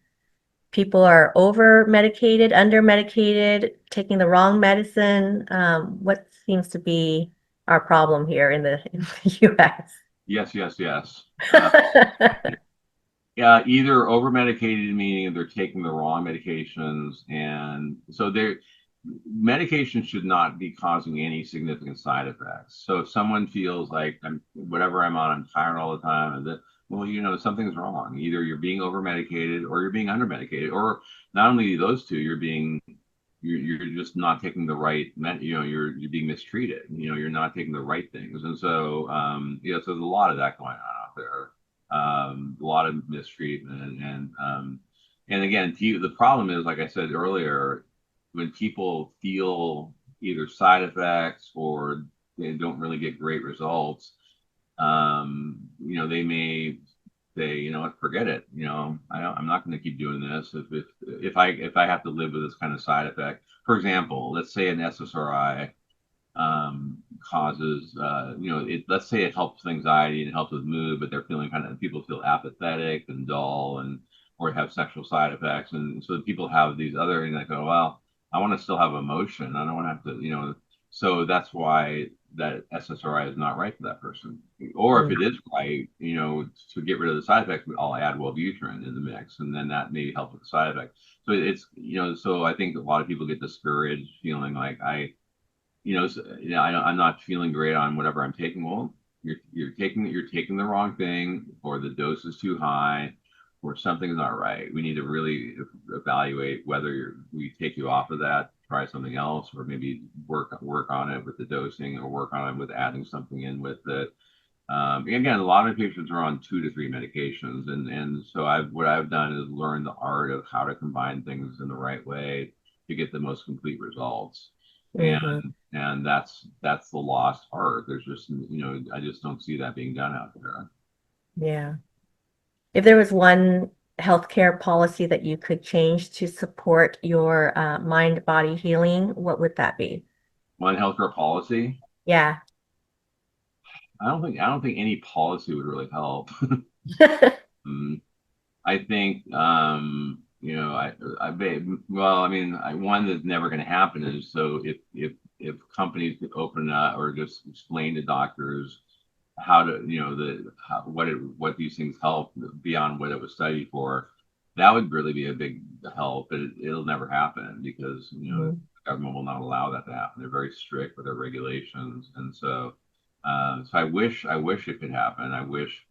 people are over medicated, under medicated, taking the wrong medicine? What seems to be our problem here in the US? Yes, yes, yes. Yeah, either over medicated, meaning they're taking the wrong medications, and so they're medication should not be causing any significant side effects. So if someone feels like whatever I'm on, I'm tired all the time, and that, well, something's wrong. Either you're being over medicated or you're being under medicated, or not only those two, you're just not taking the right you're being mistreated. You're not taking the right things, and so so there's a lot of that going on out there. A lot of mistreatment, and again, the problem is, like I said earlier, when people feel either side effects or they don't really get great results, they may say, what, forget it. I'm not going to keep doing this if I have to live with this kind of side effect. For example, let's say an SSRI causes, let's say it helps anxiety and it helps with mood, but people feel apathetic and dull or have sexual side effects. And so people have these other, and they go, well, I want to still have emotion. I don't want to have to, so that's why that SSRI is not right for that person. Or if Mm, it is right, to get rid of the side effects, I'll add Wellbutrin in the mix, and then that may help with the side effects. So so I think a lot of people get discouraged, feeling like I'm not feeling great on whatever I'm taking. Well, you're taking the wrong thing, or the dose is too high, or something's not right. We need to really evaluate whether we take you off of that, try something else, or maybe work on it with the dosing, or work on it with adding something in with it. Again, a lot of patients are on 2 to 3 medications, and so what I've done is learn the art of how to combine things in the right way to get the most complete results. mhm, And that's the lost art. There's just I just don't see that being done out there. yeah. If there was one healthcare policy that you could change to support your mind-body healing, what would that be? One healthcare policy. Yeah. I don't think any policy would really help. Mm, I think, well, I mean, one that's never going to happen is, so if companies could open up or just explain to doctors how to, what these things help beyond what it was studied for, that would really be a big help. But it'll never happen because the Mhm. government will not allow that to happen. They're very strict with their regulations, and so I wish it could happen. I wish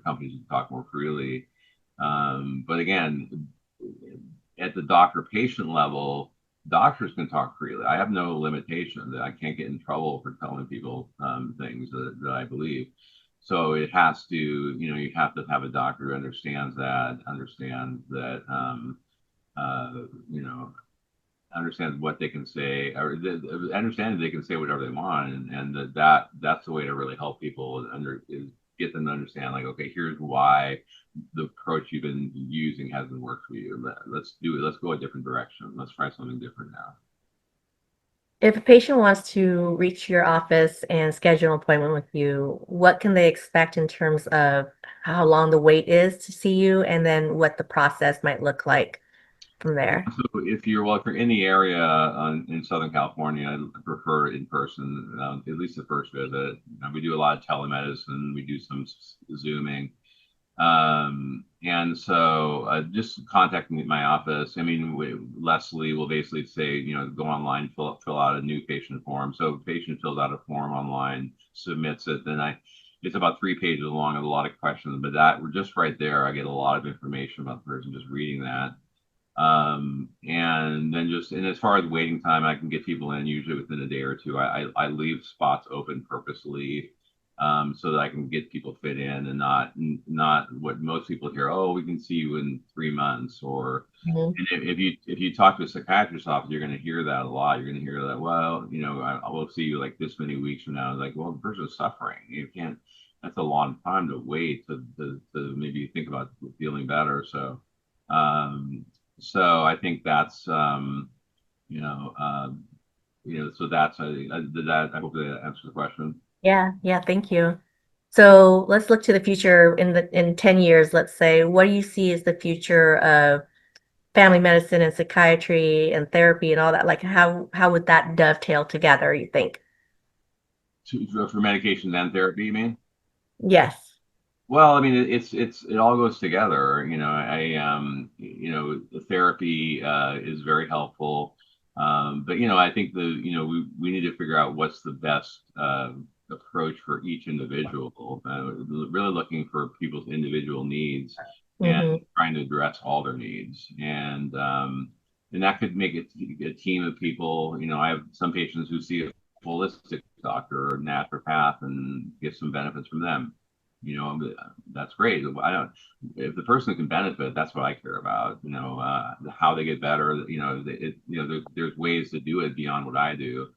companies would talk more freely. But again, at the doctor patient level, doctors can talk freely. I have no limitation that I can't get in trouble for telling people things that I believe. So it has to, you have to have a doctor who understands that, uh, you know, understands what they can say, or understand that they can say whatever they want, and that's the way to really help people is get them to understand, like, okay, here's why the approach you've been using hasn't worked for you. Let's do it. Let's go a different direction. Let's try something different now. If a patient wants to reach your office and schedule an appointment with you, what can they expect in terms of how long the wait is to see you, and then what the process might look like from Yeah, there? so if you're in the area in Southern California, I prefer in person, at least the first visit. We do a lot of telemedicine. We do some Zooming. And so just contacting my office. I mean, Leslie will basically say, go online, fill out a new patient form. So if a patient fills out a form online, submits it, it's about 3 pages long and a lot of questions. But that, we're just right there, I get a lot of information about the person just reading that. And as far as waiting time, I can get people in usually within a day or two. I leave spots open purposely, so that I can get people fit in, and not what most people hear. Oh, we can see you in 3 months, or Mhm. and if you talk to a psychiatrist's office, you're going to hear that a lot. You're going to hear that, well, I will see you like this many weeks from now. It's like, well, the person's suffering. You can't. That's a long time to wait to maybe think about feeling better. Um, so I think that's you know so I hope that answers the question. Yeah, yeah, thank you. So let's look to the future in 10 years, let's say. What do you see as the future of family medicine and psychiatry and therapy and all that? Like how would that dovetail together, you think? For medication and therapy, you mean? Yes. Well, I mean, it all goes together. The therapy is very helpful. But I think we need to figure out what's the best approach for each individual. Really looking for people's individual needs and Hmm. trying to address all their needs. And that could make it a team of people. I have some patients who see a holistic doctor or naturopath and get some benefits from them. That's great. I don't. If the person can benefit, that's what I care about. How they get better. There's ways to do it beyond what I do,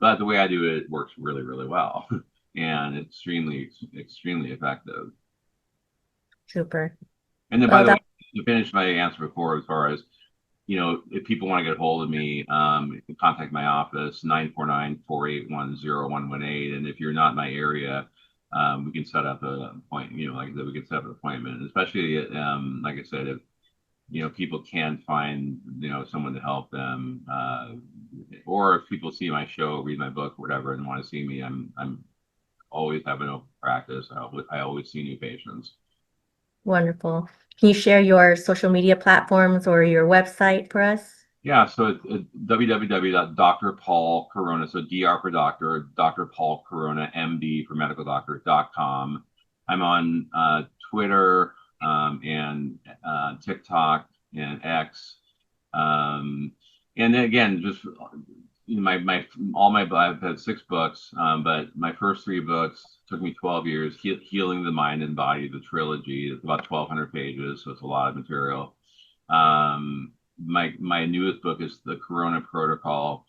but the way I do it works really, really well, and extremely, extremely effective. Super. And then, by Well, the way, that to finish my answer before, as far as if people want to get a hold of me, you can contact my office, 949-481-0118. And if you're not in my area, we can set up an appointment, like I said, we can set up an appointment, especially, like I said, if, people can't find, someone to help them, or if people see my show, read my book, whatever, and want to see me, I'm always have an open practice. I always see new patients. wonderful. Can you share your social media platforms or your website for us? Yeah, so it's www.drpaulcorona, so DR for doctor, Dr. Paul Corona, MD for medical doctor.com. I'm on Twitter, and TikTok and X. Um, and then again, just my all my I've had 6 books, but my first 3 books took me 12 years. Healing the Mind and Body, the trilogy. It's about 1,200 pages, so it's a lot of material. My newest book is The Corona Protocol,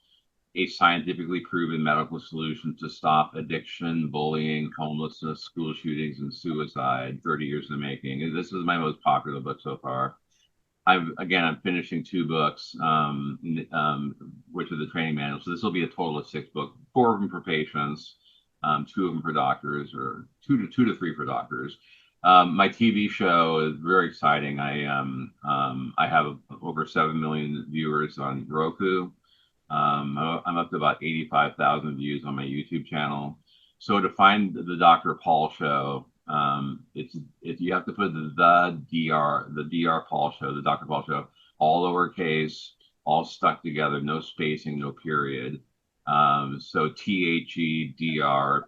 a scientifically proven medical solution to stop addiction, bullying, homelessness, school shootings, and suicide. 30 years in the making. This is my most popular book so far. I'm finishing 2 books, which are the training manual. So this will be a total of 6 books, 4 of them for patients. two of them for doctors, or two to three for doctors. My TV show is very exciting. I have over 7 million viewers on Roku. I'm up to about 85,000 views on my YouTube channel. So to find the Dr. Paul show, it's you have to put the Dr. Paul show, the Dr. Paul show, all lowercase, all stuck together, no spacing, no period. So THEDRPAULSHOW.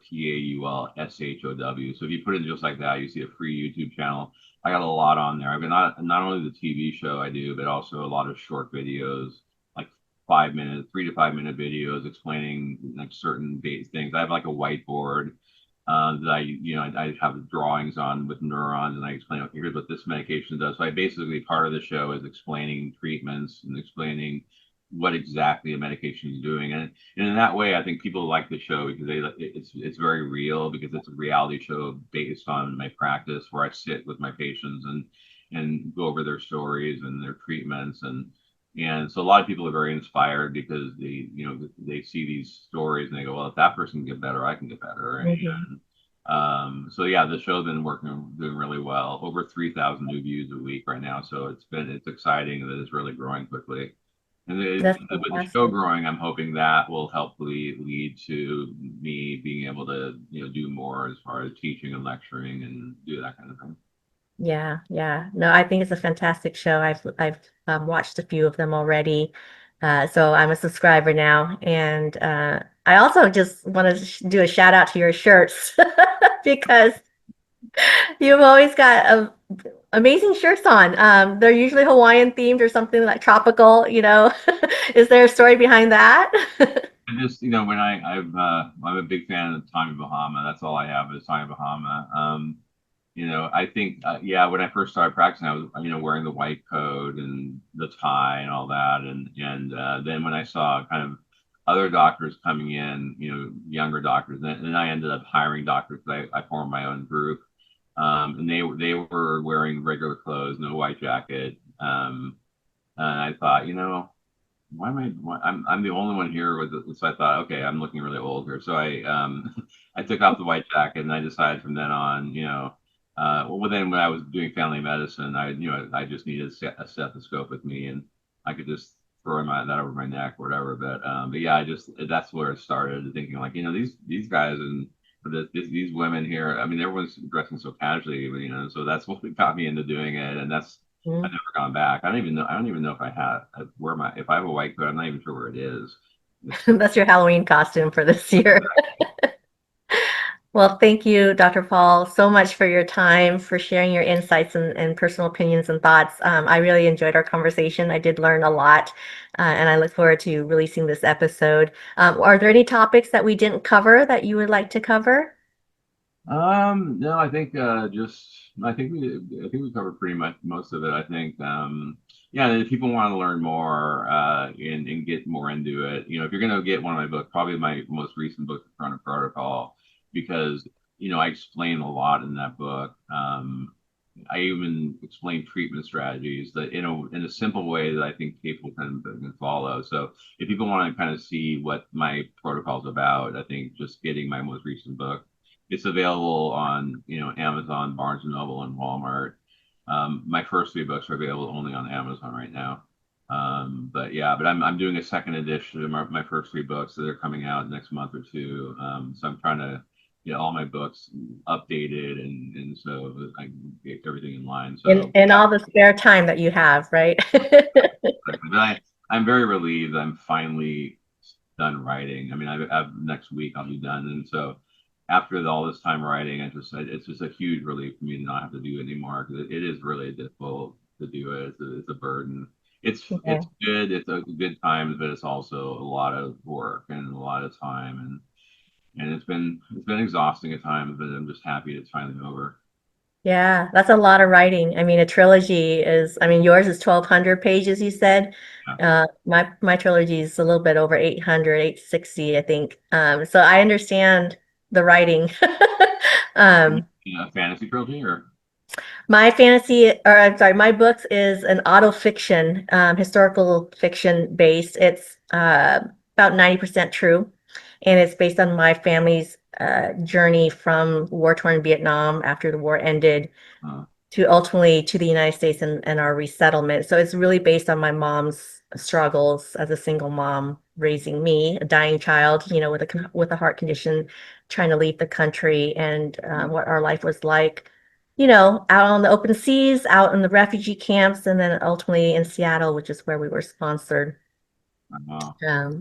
So if you put it just like that, you see a free YouTube channel. I got a lot on there. I've got not only the TV show I do, but also a lot of short videos, like 5 minute, 3 to 5 minute videos explaining like certain things. I have like a whiteboard that I have drawings on with neurons, and I explain, okay, here's what this medication does. So I basically, part of the show is explaining treatments and explaining what exactly a medication is doing, and in that way, I think people like the show because it's very real, because it's a reality show based on my practice, where I sit with my patients and go over their stories and their treatments, and so a lot of people are very inspired because they see these stories and they go, well, if that person can get better, I can get better. Mhm. And so yeah, the show's been doing really well. Over 3,000 new views a week right now, so it's exciting that it's really growing quickly. And That's with the show fantastic. growing, I'm hoping that will hopefully lead to me being able to do more as far as teaching and lecturing and do that kind of thing. Yeah, yeah. No, I think it's a fantastic show. I've watched a few of them already. So I'm a subscriber now. And I also just want to do a shout out to your shirts because you've always got amazing shirts on. They're usually Hawaiian themed or something like tropical, you know. Is there a story behind that? And just when I'm a big fan of Tommy Bahama. That's all I have is Tommy Bahama. I think yeah, when I first started practicing, I was wearing the white coat and the tie and all that, and then when I saw kind of other doctors coming in, younger doctors, and then I ended up hiring doctors because I formed my own group, and they were wearing regular clothes, no white jacket, and I thought, why am I? I'm the only one here with it. So I thought, okay, I'm looking really old here. So I took off the white jacket, and I decided from then on, well, then when I was doing family medicine, I just needed a stethoscope with me, and I could just throw that over my neck or whatever. But yeah, that's where it started, thinking like, these guys and these women here. I mean, everyone's dressing so casually, so that's what got me into doing it, and I've never gone back. I don't even know. I don't even know if I have where my if I have a white coat. I'm not even sure where it is. It's That's your Halloween costume for this year. Well, thank you, Dr. Paul, so much for your time, for sharing your insights and personal opinions and thoughts. I really enjoyed our conversation. I did learn a lot, and I look forward to releasing this episode. Are there any topics that we didn't cover that you would like to cover? No, I think just I think we covered pretty much most of it. I think yeah, if people want to learn more and get more into it, if you're gonna get one of my books, probably my most recent book, The Chronic Protocol, because I explain a lot in that book. I even explain treatment strategies that in a simple way that I think people can follow. So if people want to kind of see what my protocol is about, I think just getting my most recent book, it's available on Amazon, Barnes and Noble, and Walmart. My first three books are available only on Amazon right now. But yeah, but I'm doing a second edition of my first three books that are coming out next month or two. So I'm trying to get all my books updated, and so I can get everything in line. So In yeah, all the spare time that you have, right? but I'm very relieved I'm finally done writing. I mean, I've next week I'll be done, and so after all this time writing, it's just a huge relief for me to not have to do it anymore, because it is really difficult to do it. It's a burden. Yeah. It's good. It's a good time, but it's also a lot of work and a lot of time, and it's been exhausting at times. But I'm just happy it's finally over. Yeah, that's a lot of writing. I mean, a trilogy is, I mean, yours is 1,200 pages, you said. Yeah. My trilogy is a little bit over 800, 860, I think. So I understand the writing. Um, Fantasy trilogy or my fantasy, or I'm sorry, my books is an auto fiction, historical fiction based. It's about 90% true, and it's based on my family's journey from war-torn Vietnam after the war ended Uh, to ultimately to the United States and our resettlement. So it's really based on my mom's struggles as a single mom raising me, a dying child, with a heart condition, trying to leave the country, and what our life was like, out on the open seas, out in the refugee camps, and then ultimately in Seattle, which is where we were sponsored. uh,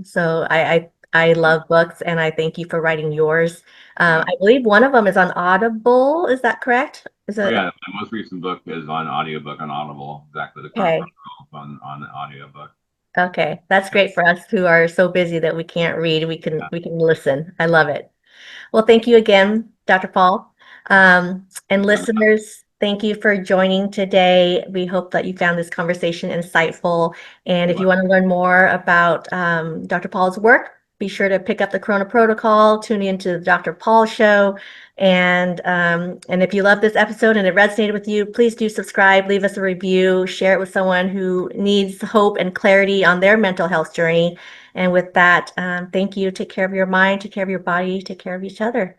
So I love books, and I thank you for writing yours. yeah. I believe one of them is on Audible. Is that correct? Is Oh it yeah, my most recent book is on audiobook on Audible. Exactly the current okay? protocol on the audiobook. Okay, that's Yeah, great for us who are so busy that we can't read. We can yeah. we can listen. I love it. Well, thank you again, Dr. Paul. And Yeah, listeners, thank you for joining today. We hope that you found this conversation insightful. And if you want to learn more about Dr. Paul's work, be sure to pick up the Corona Protocol, tune into the Dr. Paul Show. And if you love this episode and it resonated with you, please do subscribe, leave us a review, share it with someone who needs hope and clarity on their mental health journey. And with that, thank you. Take care of your mind, take care of your body, take care of each other.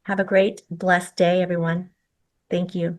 Have a great, blessed day, everyone. Thank you.